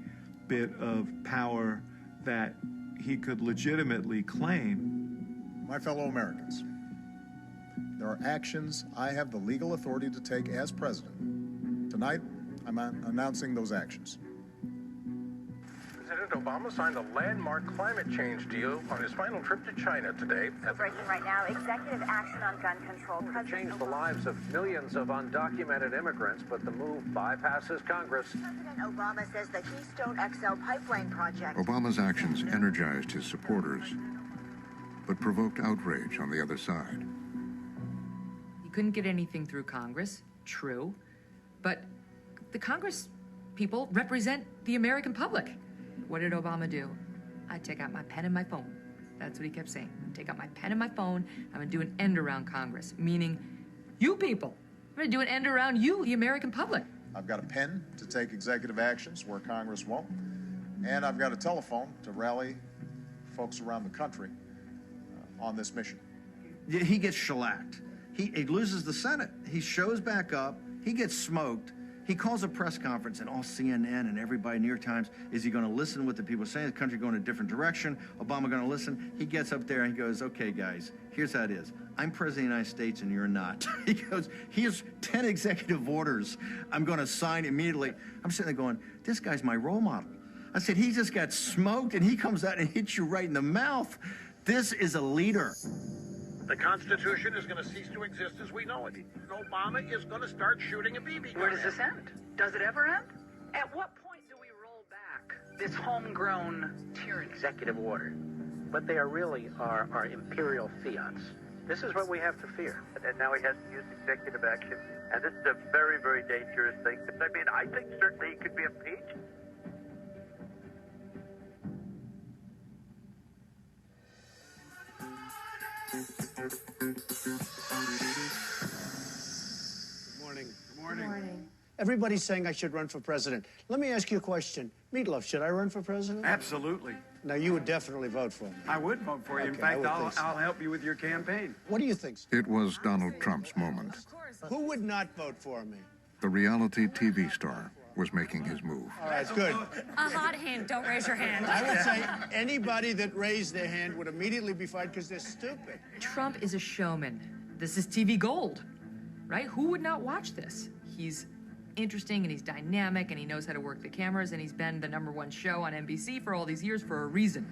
bit of power that he could legitimately claim. My fellow Americans, there are actions I have the legal authority to take as president. Tonight, I'm announcing those actions. President Obama signed a landmark climate change deal on his final trip to China today. Breaking right now, executive action on gun control. Changed the lives of millions of undocumented immigrants, but the move bypasses Congress. President Obama says the Keystone XL pipeline project. Obama's actions energized his supporters, but provoked outrage on the other side. He couldn't get anything through Congress, true, but the Congress people represent the American public. What did Obama do? I take out my pen and my phone. That's what he kept saying. Take out my pen and my phone. I'm gonna do an end around Congress, meaning you people. I'm gonna do an end around you, the American public. I've got a pen to take executive actions where Congress won't, and I've got a telephone to rally folks around the country on this mission. He gets shellacked. He loses the Senate. He shows back up. He gets smoked. He calls a press conference, and all CNN and everybody, New York Times, is he going to listen to what the people are saying? The country going a different direction? Obama going to listen? He gets up there and he goes, okay, guys, here's how it is. I'm president of the United States and you're not. He goes, here's 10 executive orders I'm going to sign immediately. I'm sitting there going, this guy's my role model. I said, he just got smoked and he comes out and hits you right in the mouth. This is a leader. The Constitution is going to cease to exist as we know it. And Obama is going to start shooting a BB gun. Where does this end? Does it ever end? At what point do we roll back this homegrown tyranny? Executive order. But they are really our imperial fiats. This is what we have to fear. And now he has to use executive action. And this is a very, very dangerous thing. I mean, I think certainly he could be impeached. Good morning. Good morning. Everybody's saying I should run for president. Let me ask you a question. Meatloaf, should I run for president? Absolutely. Now, you would definitely vote for me. I would vote for you. In Okay, fact, I would think so. I'll help you with your campaign. What do you think? It was Donald Trump's moment. Who would not vote for me? The reality TV star was making his move. All right, good. A hot hand. Don't raise your hand. I would say anybody that raised their hand would immediately be fired because they're stupid. Trump is a showman. This is TV gold, right? Who would not watch this? He's interesting and he's dynamic and he knows how to work the cameras and he's been the #1 show on NBC for all these years for a reason.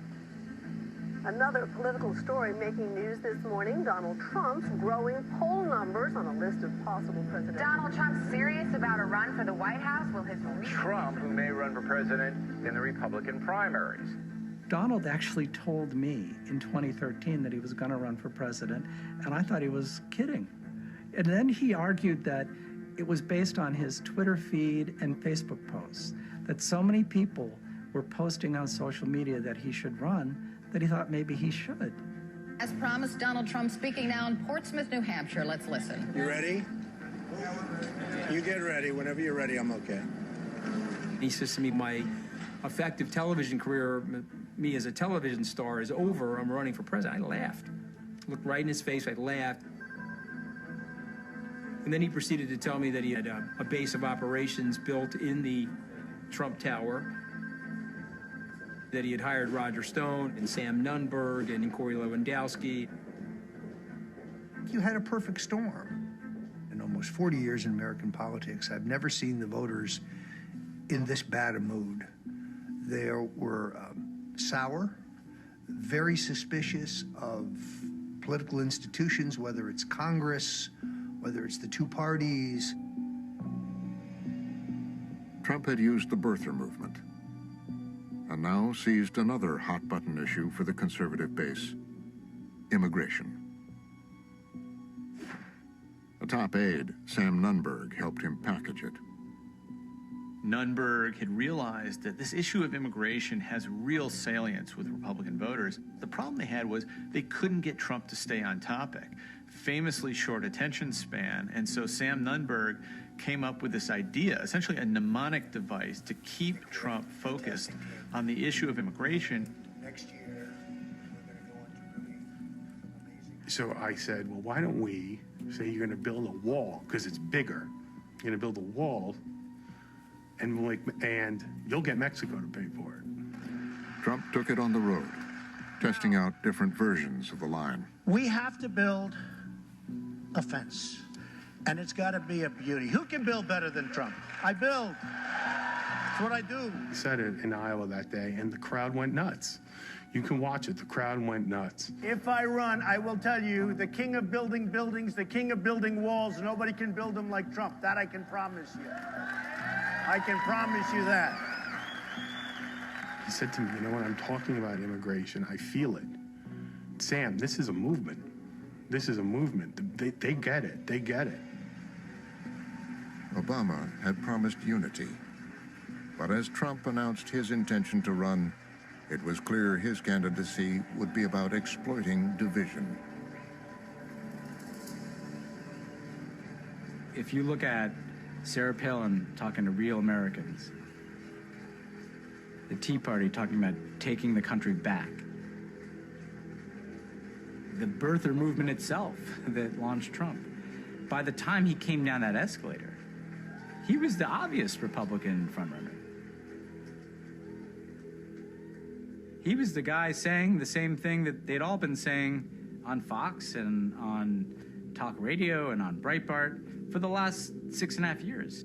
Another political story making news this morning, Donald Trump's growing poll numbers on a list of possible presidents. Donald Trump serious about a run for the White House? Will his Trump, who may run for president in the Republican primaries. Donald actually told me in 2013 that he was going to run for president, and I thought he was kidding. And then he argued that it was based on his Twitter feed and Facebook posts, that so many people were posting on social media that he should run, that he thought maybe he should. As promised, Donald Trump speaking now in Portsmouth, New Hampshire. Let's listen. You ready? You get ready. Whenever you're ready, I'm okay. He says to me, my effective television career, me as a television star, is over. I'm running for president. I laughed. Looked right in his face. I laughed. And then he proceeded to tell me that he had a base of operations built in the Trump Tower, that he had hired Roger Stone and Sam Nunberg and Corey Lewandowski. You had a perfect storm. In almost 40 years in American politics, I've never seen the voters in this bad a mood. They were sour, very suspicious of political institutions, whether it's Congress, whether it's the two parties. Trump had used the birther movement and now seized another hot-button issue for the conservative base, immigration. A top aide, Sam Nunberg, helped him package it. Nunberg had realized that this issue of immigration has real salience with Republican voters. The problem they had was they couldn't get Trump to stay on topic. Famously short attention span, and so Sam Nunberg came up with this idea, essentially a mnemonic device to keep Trump focused on the issue of immigration. Next year, So I said, well, why don't we say you're going to build a wall, because it's bigger. You're going to build a wall, and you'll get Mexico to pay for it. Trump took it on the road testing out different versions of the line. We have to build a fence, and it's got to be a beauty. Who can build better than Trump? I build. That's what I do. He said it in Iowa that day, and the crowd went nuts. You can watch it. The crowd went nuts. If I run, I will tell you, the king of building buildings, the king of building walls, nobody can build them like Trump. That I can promise you. I can promise you that. He said to me, you know, when I'm talking about immigration, I feel it. Sam, this is a movement. This is a movement. They get it. They get it. Obama had promised unity. But as Trump announced his intention to run, it was clear his candidacy would be about exploiting division. If you look at Sarah Palin talking to real Americans, the Tea Party talking about taking the country back, the birther movement itself that launched Trump, by the time he came down that escalator, he was the obvious Republican frontrunner. He was the guy saying the same thing that they'd all been saying on Fox and on talk radio and on Breitbart for the last 6.5 years.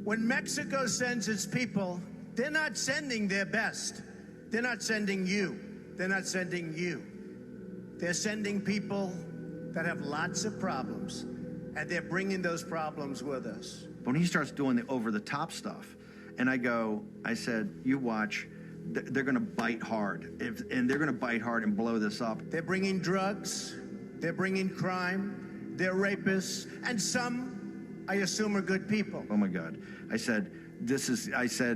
When Mexico sends its people, they're not sending their best. They're not sending you. They're not sending you. They're sending people that have lots of problems, and they're bringing those problems with us. When he starts doing the over-the-top stuff, and I said, you watch, they're going to bite hard, and they're going to bite hard and blow this up. They're bringing drugs, they're bringing crime, they're rapists, and some, I assume, are good people. Oh my God. I said,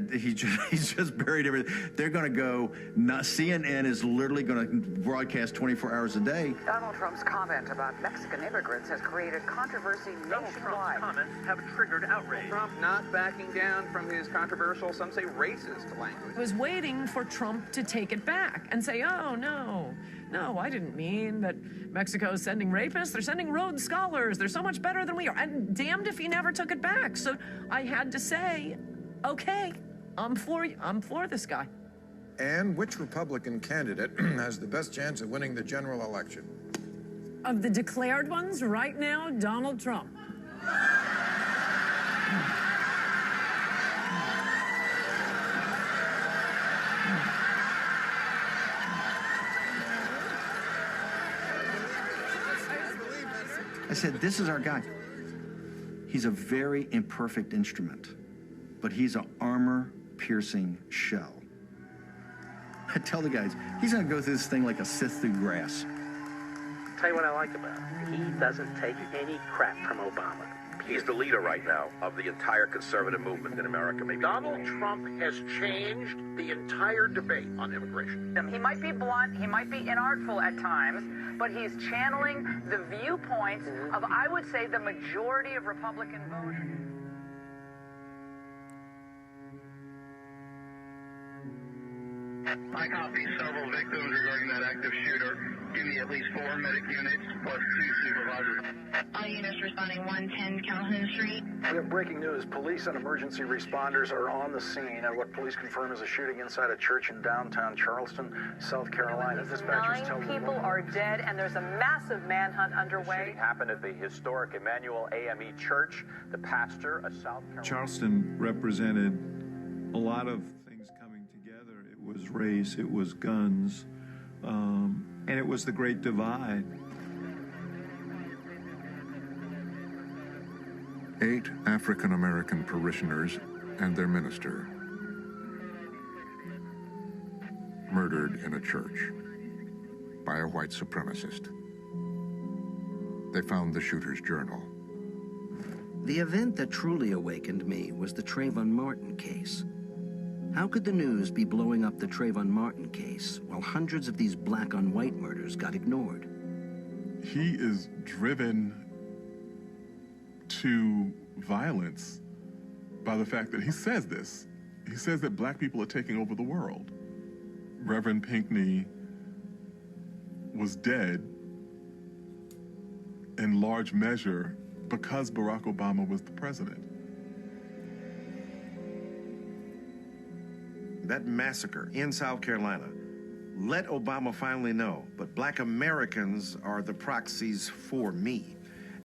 he's just buried everything. They're going to go nuts. CNN is literally going to broadcast 24 hours a day. Donald Trump's comment about Mexican immigrants has created controversy nationwide. Comments have triggered outrage. Trump not backing down from his controversial, some say racist language. I was waiting for Trump to take it back and say, oh, no, I didn't mean that Mexico is sending rapists. They're sending Rhodes Scholars. They're so much better than we are. And damned if he never took it back. So I had to say, okay, I'm for this guy. And which Republican candidate has the best chance of winning the general election? Of the declared ones, right now, Donald Trump. I said, this is our guy. He's a very imperfect instrument, but he's an armor-piercing shell. I tell the guys, he's going to go through this thing like a Sith through grass. Tell you what I like about him. He doesn't take any crap from Obama. He's the leader right now of the entire conservative movement in America. Maybe Donald Trump has changed the entire debate on immigration. He might be blunt, he might be inartful at times, but he's channeling the viewpoints of, I would say, the majority of Republican voters. I copy several victims regarding that active shooter. Give me at least 4 medic units plus 2 supervisors. All units responding 110 Calhoun Street. We have breaking news. Police and emergency responders are on the scene at what police confirm is a shooting inside a church in downtown Charleston, South Carolina. Dispatchers tell 9 people are dead, and there's a massive manhunt underway. The shooting happened at the historic Emmanuel AME Church. The pastor, a South Carolina... Charleston represented a lot of things coming together. It was race, it was guns, and it was the Great Divide. 8 African-American parishioners and their minister murdered in a church by a white supremacist. They found the shooter's journal. The event that truly awakened me was the Trayvon Martin case. How could the news be blowing up the Trayvon Martin case while hundreds of these black-on-white murders got ignored? He is driven to violence by the fact that he says this. He says that black people are taking over the world. Reverend Pinckney was dead in large measure because Barack Obama was the president. That massacre in South Carolina Let Obama finally know, but black Americans are the proxies for me.